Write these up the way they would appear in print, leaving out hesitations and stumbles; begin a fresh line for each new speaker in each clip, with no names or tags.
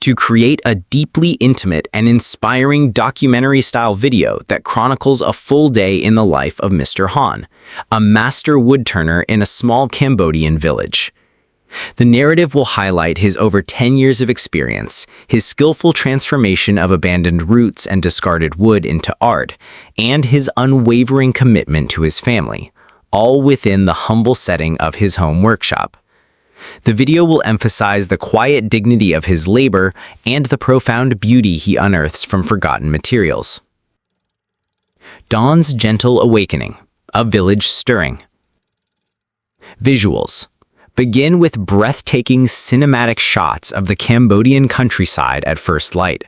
to create a deeply intimate and inspiring documentary-style video that chronicles a full day in the life of Mr. Han, a master woodturner in a small Cambodian village. The narrative will highlight his over 10 years of experience, his skillful transformation of abandoned roots and discarded wood into art, and his unwavering commitment to his family, all within the humble setting of his home workshop. The video will emphasize the quiet dignity of his labor and the profound beauty he unearths from forgotten materials. Dawn's gentle awakening, a village stirring. Visuals. Begin with breathtaking cinematic shots of the Cambodian countryside at first light.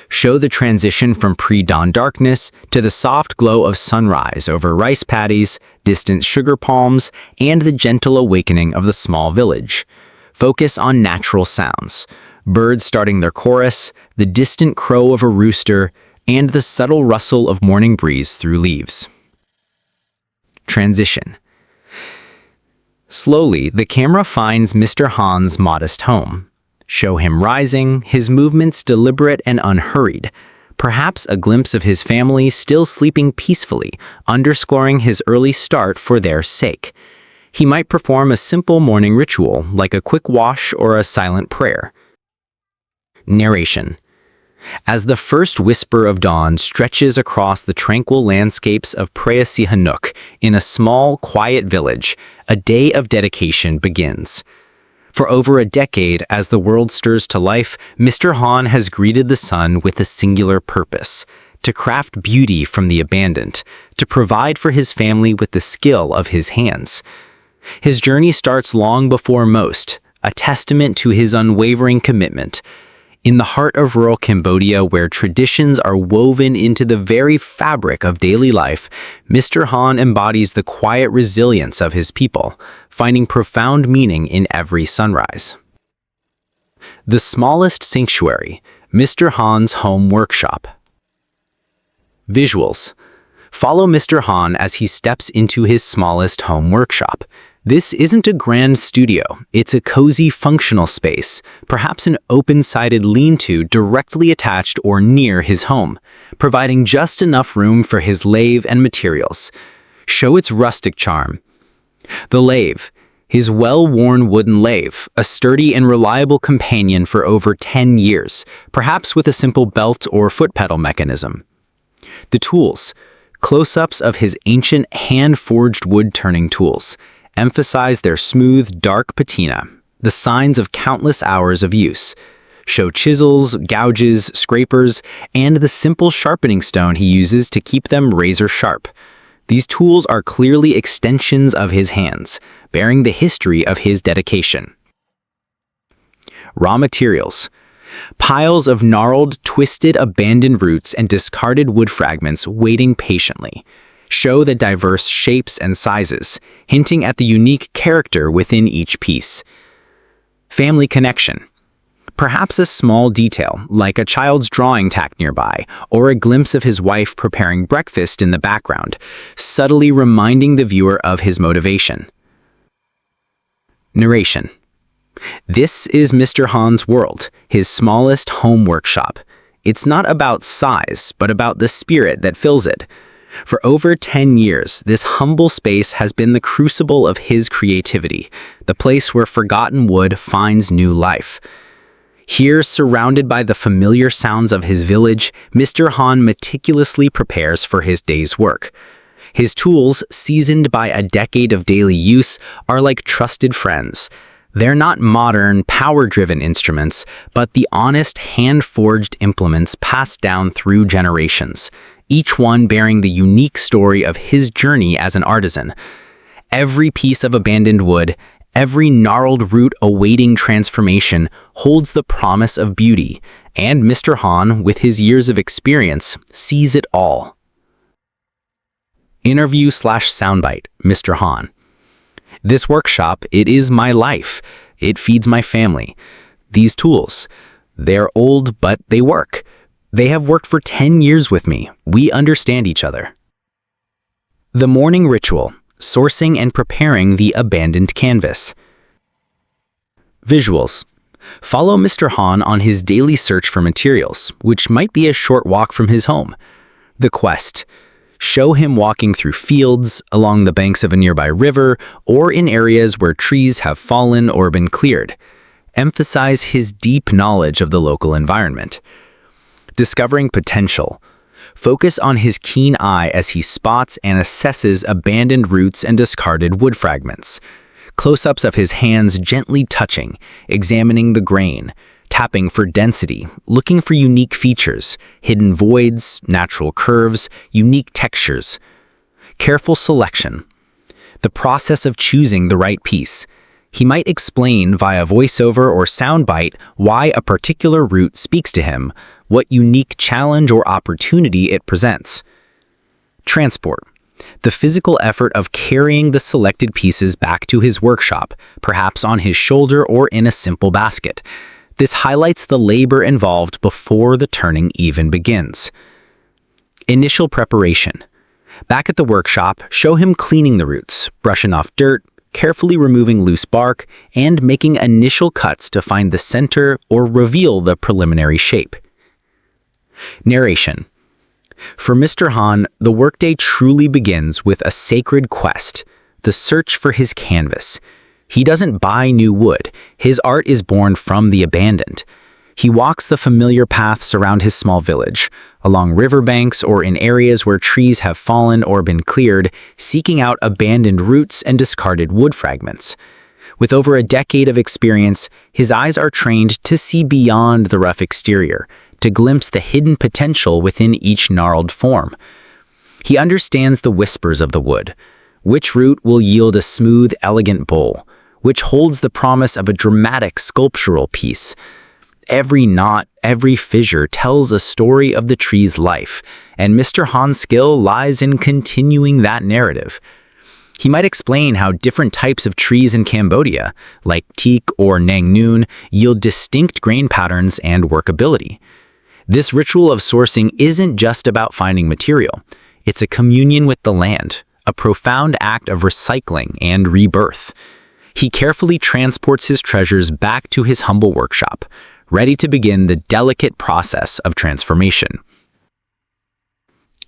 Show the transition from pre-dawn darkness to the soft glow of sunrise over rice paddies, distant sugar palms, and the gentle awakening of the small village. Focus on natural sounds, birds starting their chorus, the distant crow of a rooster, and the subtle rustle of morning breeze through leaves. Transition. Slowly, the camera finds Mr. Han's modest home. Show him rising, his movements deliberate and unhurried. Perhaps a glimpse of his family still sleeping peacefully, underscoring his early start for their sake. He might perform a simple morning ritual, like a quick wash or a silent prayer. Narration. As the first whisper of dawn stretches across the tranquil landscapes of Praia Sihanouk in a small, quiet village, a day of dedication begins. For over a decade, as the world stirs to life, Mr. Han has greeted the sun with a singular purpose: to craft beauty from the abandoned, to provide for his family with the skill of his hands. His journey starts long before most, a testament to his unwavering commitment. In the heart of rural Cambodia, where traditions are woven into the very fabric of daily life, Mr. Han embodies the quiet resilience of his people, finding profound meaning in every sunrise. The smallest sanctuary, Mr. Han's home workshop. Visuals. Follow Mr. Han as he steps into his smallest home workshop. This isn't a grand studio, it's a cozy functional space, perhaps an open-sided lean-to directly attached or near his home, providing just enough room for his lathe and materials. Show its rustic charm. The lathe, his well-worn wooden lathe, a sturdy and reliable companion for over 10 years, perhaps with a simple belt or foot pedal mechanism. The tools, close-ups of his ancient hand-forged wood-turning tools, emphasize their smooth, dark patina, the signs of countless hours of use. Show chisels, gouges, scrapers, and the simple sharpening stone he uses to keep them razor sharp. These tools are clearly extensions of his hands, bearing the history of his dedication. Raw materials. Piles of gnarled, twisted, abandoned roots and discarded wood fragments waiting patiently. Show the diverse shapes and sizes, hinting at the unique character within each piece. Family connection. Perhaps a small detail, like a child's drawing tacked nearby, or a glimpse of his wife preparing breakfast in the background, subtly reminding the viewer of his motivation. Narration. This is Mr. Han's world, his smallest home workshop. It's not about size, but about the spirit that fills it. For over 10 years, this humble space has been the crucible of his creativity, the place where forgotten wood finds new life. Here, surrounded by the familiar sounds of his village, Mr. Han meticulously prepares for his day's work. His tools, seasoned by a decade of daily use, are like trusted friends. They're not modern, power-driven instruments, but the honest, hand-forged implements passed down through generations, each one bearing the unique story of his journey as an artisan. Every piece of abandoned wood, every gnarled root awaiting transformation holds the promise of beauty, and Mr. Han, with his years of experience, sees it all. Interview/soundbite, Mr. Han. This workshop, it is my life. It feeds my family. These tools, they're old, but they work. They have worked for 10 years with me. We understand each other. The morning ritual, sourcing and preparing the abandoned canvas. Visuals. Follow Mr. Han on his daily search for materials, which might be a short walk from his home. The quest. Show him walking through fields, along the banks of a nearby river, or in areas where trees have fallen or been cleared. Emphasize his deep knowledge of the local environment. Discovering potential. Focus on his keen eye as he spots and assesses abandoned roots and discarded wood fragments. Close-ups of his hands gently touching, examining the grain, tapping for density, looking for unique features, hidden voids, natural curves, unique textures. Careful selection. The process of choosing the right piece. He might explain via voiceover or soundbite why a particular root speaks to him, what unique challenge or opportunity it presents. Transport. The physical effort of carrying the selected pieces back to his workshop, perhaps on his shoulder or in a simple basket. This highlights the labor involved before the turning even begins. Initial preparation. Back at the workshop, show him cleaning the roots, brushing off dirt, carefully removing loose bark, and making initial cuts to find the center or reveal the preliminary shape. Narration. For Mr. Han, the workday truly begins with a sacred quest, the search for his canvas. He doesn't buy new wood. His art is born from the abandoned. He walks the familiar paths around his small village, along riverbanks or in areas where trees have fallen or been cleared, seeking out abandoned roots and discarded wood fragments. With over a decade of experience, his eyes are trained to see beyond the rough exterior, to glimpse the hidden potential within each gnarled form. He understands the whispers of the wood. Which root will yield a smooth, elegant bowl? Which holds the promise of a dramatic sculptural piece? Every knot, every fissure tells a story of the tree's life, and Mr. Han's skill lies in continuing that narrative. He might explain how different types of trees in Cambodia, like teak or nang noon, yield distinct grain patterns and workability. This ritual of sourcing isn't just about finding material. It's a communion with the land, a profound act of recycling and rebirth. He carefully transports his treasures back to his humble workshop, ready to begin the delicate process of transformation.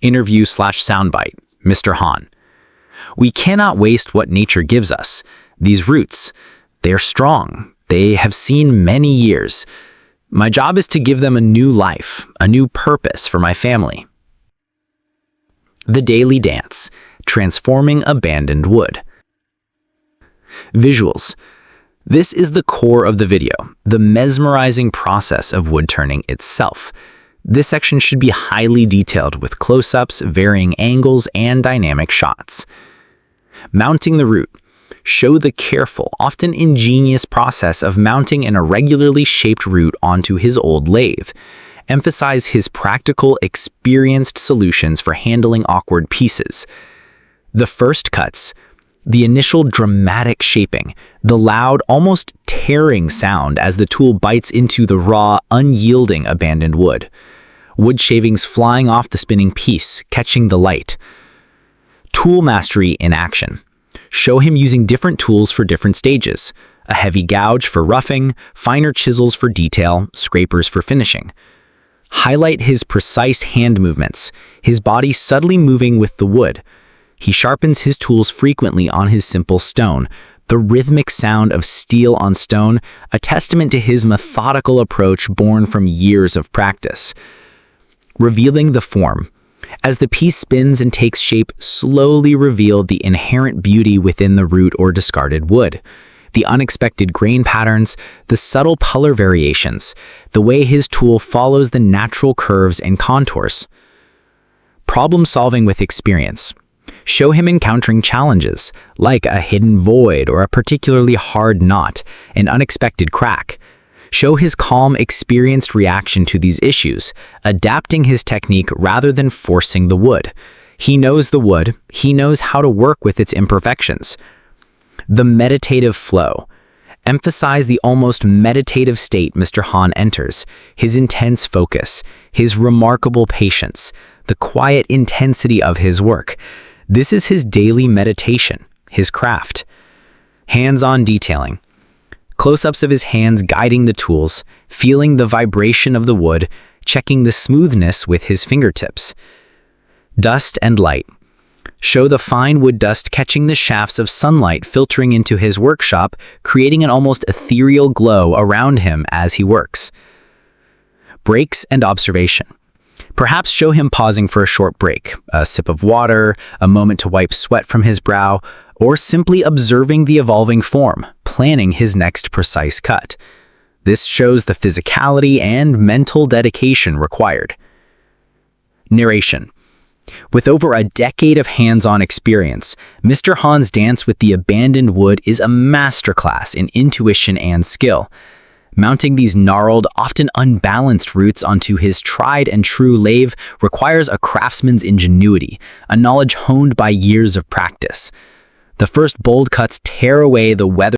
Interview/soundbite, Mr. Han. We cannot waste what nature gives us. These roots, they're strong. They have seen many years. My job is to give them a new life, a new purpose for my family. The daily dance, transforming abandoned wood. Visuals. This is the core of the video, the mesmerizing process of wood turning itself. This section should be highly detailed with close-ups, varying angles, and dynamic shots. Mounting the root. Show the careful, often ingenious process of mounting an irregularly shaped root onto his old lathe. Emphasize his practical, experienced solutions for handling awkward pieces. The first cuts. The initial dramatic shaping, the loud, almost tearing sound as the tool bites into the raw, unyielding abandoned wood. Wood shavings flying off the spinning piece, catching the light. Tool mastery in action. Show him using different tools for different stages. A heavy gouge for roughing, finer chisels for detail, scrapers for finishing. Highlight his precise hand movements, his body subtly moving with the wood. He sharpens his tools frequently on his simple stone, the rhythmic sound of steel on stone, a testament to his methodical approach born from years of practice. Revealing the form. As the piece spins and takes shape, slowly reveal the inherent beauty within the root or discarded wood. The unexpected grain patterns, the subtle color variations, the way his tool follows the natural curves and contours. Problem solving with experience. Show him encountering challenges, like a hidden void or a particularly hard knot, an unexpected crack. Show his calm, experienced reaction to these issues, adapting his technique rather than forcing the wood. He knows the wood, he knows how to work with its imperfections. The meditative flow. Emphasize the almost meditative state Mr. Han enters, his intense focus, his remarkable patience, the quiet intensity of his work. This is his daily meditation, his craft. Hands-on detailing. Close-ups of his hands guiding the tools, feeling the vibration of the wood, checking the smoothness with his fingertips. Dust and light. Show the fine wood dust catching the shafts of sunlight filtering into his workshop, creating an almost ethereal glow around him as he works. Breaks and observation. Perhaps show him pausing for a short break, a sip of water, a moment to wipe sweat from his brow, or simply observing the evolving form, planning his next precise cut. This shows the physicality and mental dedication required. Narration. With over a decade of hands-on experience, Mr. Han's dance with the abandoned wood is a masterclass in intuition and skill. Mounting these gnarled, often unbalanced roots onto his tried-and-true lathe requires a craftsman's ingenuity, a knowledge honed by years of practice. The first bold cuts tear away the weather